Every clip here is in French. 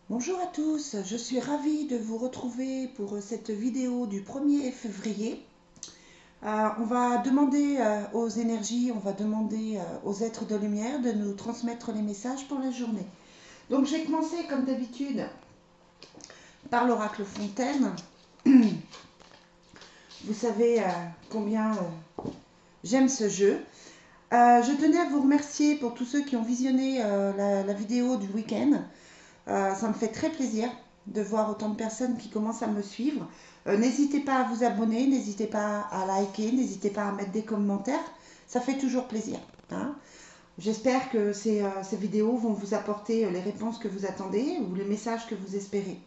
Bonjour à tous, je suis ravie de vous retrouver pour cette vidéo du 1er février. On va demander aux énergies, on va demander aux êtres de lumière de nous transmettre les messages pour la journée. Donc j'ai commencé comme d'habitude par l'oracle Fontaine. Vous savez combien j'aime ce jeu. Je tenais à vous remercier pour tous ceux qui ont visionné la vidéo du week-end. Ça me fait très plaisir de voir autant de personnes qui commencent à me suivre. N'hésitez pas à vous abonner, n'hésitez pas à liker, n'hésitez pas à mettre des commentaires. Ça fait toujours plaisir. Hein. J'espère que ces vidéos vont vous apporter les réponses que vous attendez ou les messages que vous espérez.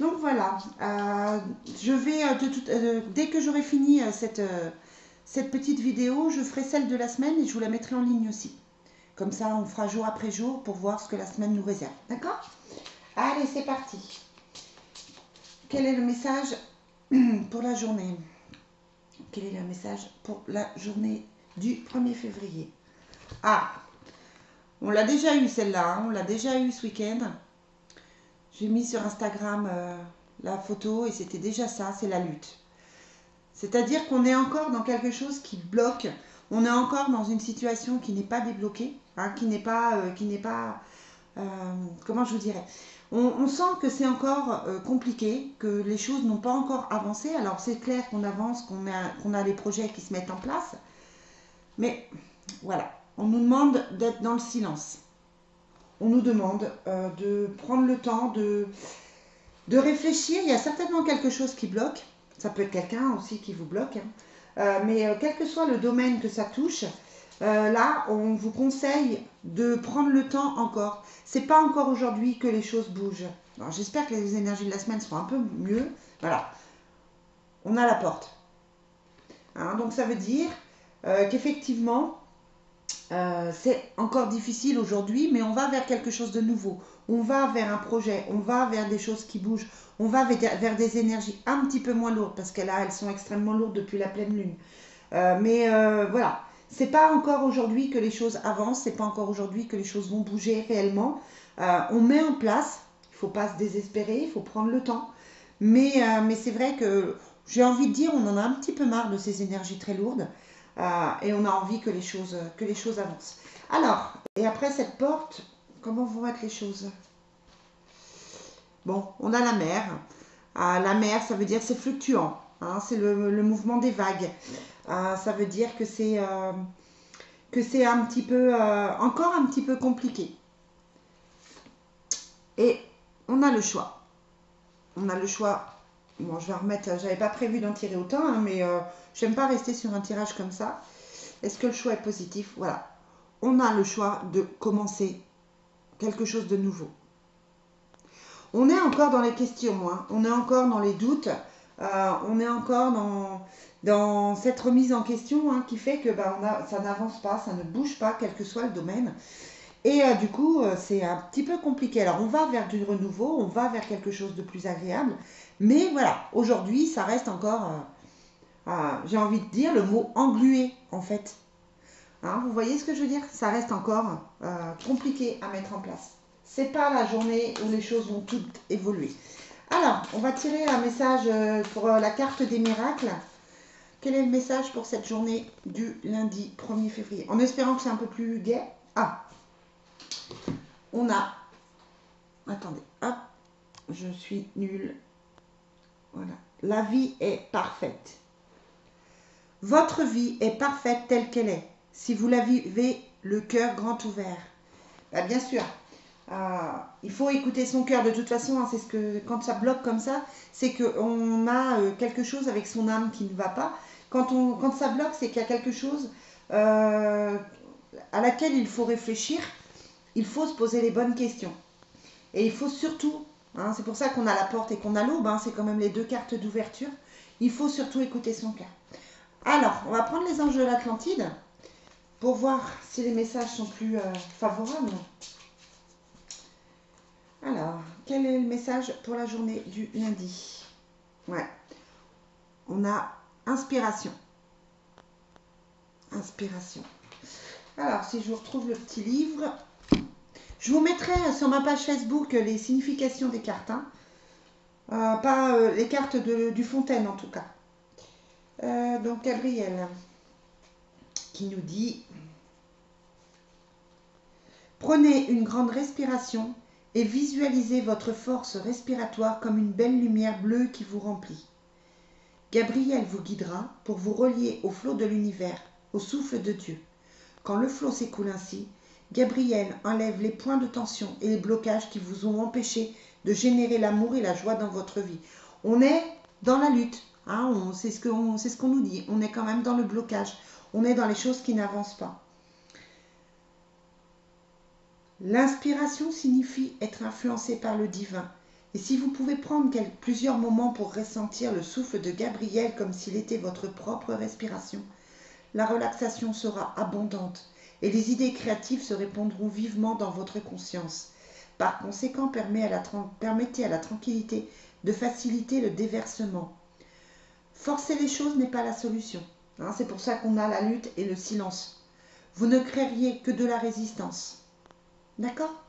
Donc voilà, je vais dès que j'aurai fini cette petite vidéo, je ferai celle de la semaine et je vous la mettrai en ligne aussi. Comme ça, on fera jour après jour pour voir ce que la semaine nous réserve. D'accord ? Allez, c'est parti. Quel est le message pour la journée? Quel est le message pour la journée du 1er février? Ah, on l'a déjà eu celle-là, hein, on l'a déjà eu ce week-end. J'ai mis sur Instagram la photo et c'était déjà ça, c'est la lutte. C'est-à-dire qu'on est encore dans quelque chose qui bloque, on est encore dans une situation qui n'est pas débloquée, hein, qui n'est pas, comment je vous dirais, on sent que c'est encore compliqué, que les choses n'ont pas encore avancé. Alors c'est clair qu'on avance, qu'on a les projets qui se mettent en place, mais voilà, on nous demande d'être dans le silence. On nous demande de prendre le temps de réfléchir. Il y a certainement quelque chose qui bloque. Ça peut être quelqu'un aussi qui vous bloque. Hein. Mais quel que soit le domaine que ça touche, là, on vous conseille de prendre le temps encore. C'est pas encore aujourd'hui que les choses bougent. J'espère que les énergies de la semaine seront un peu mieux. Voilà, on a la porte. Hein, donc ça veut dire qu'effectivement, c'est encore difficile aujourd'hui, mais on va vers quelque chose de nouveau. On va vers un projet, on va vers des choses qui bougent, on va vers des énergies un petit peu moins lourdes, parce que là, elles sont extrêmement lourdes depuis la pleine lune. Mais voilà, c'est pas encore aujourd'hui que les choses avancent, c'est pas encore aujourd'hui que les choses vont bouger réellement. On met en place, il faut pas se désespérer, il faut prendre le temps. Mais c'est vrai que j'ai envie de dire, on en a un petit peu marre de ces énergies très lourdes. Et on a envie que les choses avancent. Alors, et après cette porte, comment vont être les choses? Bon, on a la mer. La mer, ça veut dire c'est fluctuant. Hein, c'est le mouvement des vagues. Ça veut dire que c'est un petit peu, encore un petit peu compliqué. Et on a le choix. On a le choix. Bon, je vais remettre, j'avais pas prévu d'en tirer autant, hein, mais j'aime pas rester sur un tirage comme ça. Est-ce que le choix est positif? Voilà. On a le choix de commencer quelque chose de nouveau. On est encore dans les questions, hein. On est encore dans les doutes, on est encore dans cette remise en question, hein, qui fait que ça n'avance pas, ça ne bouge pas, quel que soit le domaine. Et du coup, c'est un petit peu compliqué. Alors, on va vers du renouveau, on va vers quelque chose de plus agréable. Mais voilà, aujourd'hui, ça reste encore, j'ai envie de dire, le mot englué, en fait. Hein, vous voyez ce que je veux dire? Ça reste encore compliqué à mettre en place. C'est pas la journée où les choses vont toutes évoluer. Alors, on va tirer un message pour la carte des miracles. Quel est le message pour cette journée du lundi 1er février? En espérant que c'est un peu plus gai. Ah, on a... Attendez, hop, je suis nulle. Voilà. La vie est parfaite. Votre vie est parfaite telle qu'elle est. Si vous la vivez le cœur grand ouvert. Bien sûr, il faut écouter son cœur de toute façon. Hein, c'est ce que quand ça bloque comme ça, c'est qu'on a quelque chose avec son âme qui ne va pas. Quand ça bloque, c'est qu'il y a quelque chose à laquelle il faut réfléchir. Il faut se poser les bonnes questions. Et il faut surtout, hein, c'est pour ça qu'on a la porte et qu'on a l'aube, hein, c'est quand même les deux cartes d'ouverture. Il faut surtout écouter son cœur. Alors, on va prendre les anges de l'Atlantide pour voir si les messages sont plus favorables. Alors, quel est le message pour la journée du lundi? Ouais, on a inspiration. Inspiration. Alors, si je vous retrouve le petit livre, Je vous mettrai sur ma page Facebook les significations des cartes, hein. Pas les cartes du Fontaine en tout cas. Donc Gabriel qui nous dit: prenez une grande respiration et visualisez votre force respiratoire comme une belle lumière bleue qui vous remplit. Gabriel vous guidera pour vous relier au flot de l'univers, au souffle de Dieu. Quand le flot s'écoule ainsi, Gabriel enlève les points de tension et les blocages qui vous ont empêché de générer l'amour et la joie dans votre vie. On est dans la lutte, hein, c'est ce qu'on nous dit. On est quand même dans le blocage. On est dans les choses qui n'avancent pas. L'inspiration signifie être influencé par le divin. Et si vous pouvez prendre plusieurs moments pour ressentir le souffle de Gabriel comme s'il était votre propre respiration, la relaxation sera abondante et les idées créatives se répandront vivement dans votre conscience. Par conséquent, permettez à la tranquillité de faciliter le déversement. Forcer les choses n'est pas la solution. Hein, c'est pour ça qu'on a la lutte et le silence. Vous ne créeriez que de la résistance. D'accord?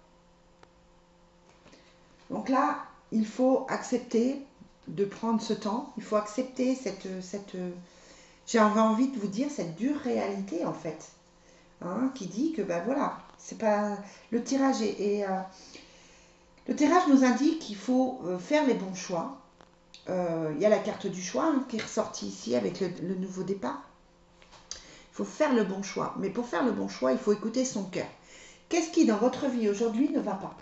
Donc là, il faut accepter de prendre ce temps. Il faut accepter j'ai envie de vous dire, cette dure réalité en fait. Hein, qui dit que ben voilà, c'est pas le tirage le tirage nous indique qu'il faut faire les bons choix. Il y a la carte du choix qui est ressortie ici avec le nouveau départ. Il faut faire le bon choix, mais pour faire le bon choix, il faut écouter son cœur. Qu'est-ce qui dans votre vie aujourd'hui ne va pas?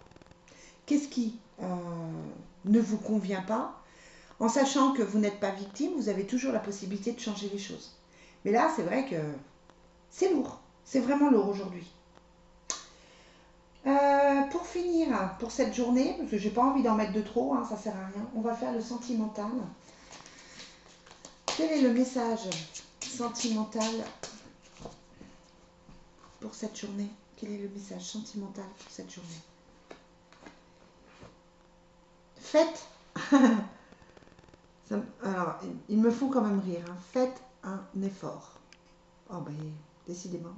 Qu'est-ce qui ne vous convient pas? En sachant que vous n'êtes pas victime, vous avez toujours la possibilité de changer les choses. Mais là, c'est vrai que c'est lourd. C'est vraiment lourd aujourd'hui. Pour finir, pour cette journée, parce que j'ai pas envie d'en mettre de trop, hein, ça sert à rien, on va faire le sentimental. Quel est le message sentimental pour cette journée? Quel est le message sentimental pour cette journée? Faites, alors ils me font quand même rire, hein. Faites un effort. Oh ben, décidément.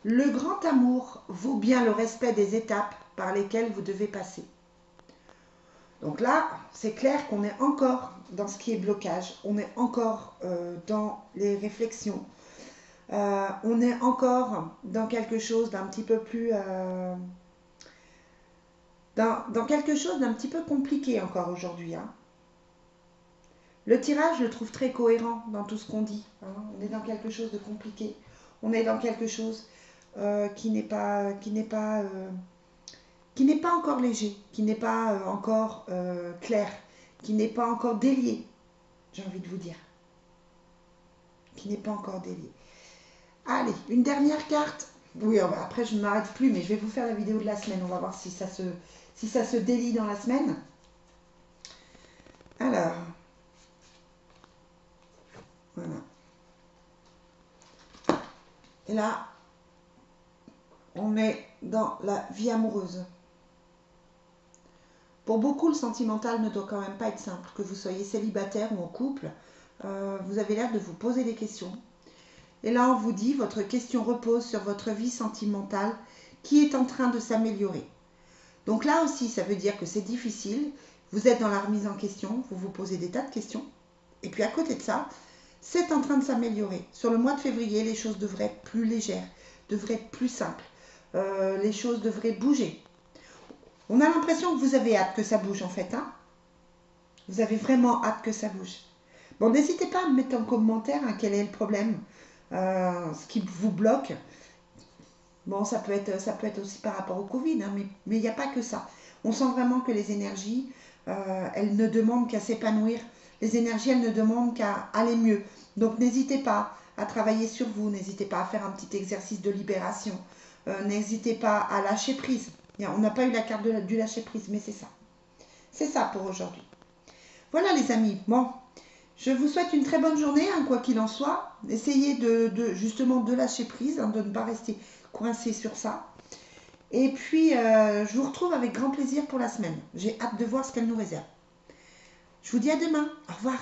Le grand amour vaut bien le respect des étapes par lesquelles vous devez passer. Donc là, c'est clair qu'on est encore dans ce qui est blocage, on est encore dans les réflexions, on est encore dans quelque chose d'un petit peu plus... dans quelque chose d'un petit peu compliqué encore aujourd'hui. Hein. Le tirage, je le trouve très cohérent dans tout ce qu'on dit. Hein. On est dans quelque chose de compliqué, on est dans quelque chose qui n'est pas encore léger, qui n'est pas encore clair, qui n'est pas encore délié, j'ai envie de vous dire. Qui n'est pas encore délié. Allez, une dernière carte. Oui, après je ne m'arrête plus, mais je vais vous faire la vidéo de la semaine. On va voir si ça se délie dans la semaine. Alors, voilà. Et là, on est dans la vie amoureuse. Pour beaucoup, le sentimental ne doit quand même pas être simple. Que vous soyez célibataire ou en couple, vous avez l'air de vous poser des questions. Et là, on vous dit, votre question repose sur votre vie sentimentale qui est en train de s'améliorer. Donc là aussi, ça veut dire que c'est difficile. Vous êtes dans la remise en question, vous vous posez des tas de questions. Et puis à côté de ça, c'est en train de s'améliorer. Sur le mois de février, les choses devraient être plus légères, devraient être plus simples. Les choses devraient bouger. On a l'impression que vous avez hâte que ça bouge en fait. Hein, vous avez vraiment hâte que ça bouge. Bon, n'hésitez pas à me mettre en commentaire quel est le problème, ce qui vous bloque. Bon, ça peut être aussi par rapport au Covid, hein, mais il n'y a pas que ça. On sent vraiment que les énergies, elles ne demandent qu'à s'épanouir. Les énergies, elles ne demandent qu'à aller mieux. Donc, n'hésitez pas à travailler sur vous. N'hésitez pas à faire un petit exercice de libération. N'hésitez pas à lâcher prise. On n'a pas eu la carte du lâcher prise, mais c'est ça. C'est ça pour aujourd'hui. Voilà les amis. Bon, je vous souhaite une très bonne journée, hein, quoi qu'il en soit. Essayez justement de lâcher prise, hein, de ne pas rester coincé sur ça. Et puis, je vous retrouve avec grand plaisir pour la semaine. J'ai hâte de voir ce qu'elle nous réserve. Je vous dis à demain. Au revoir.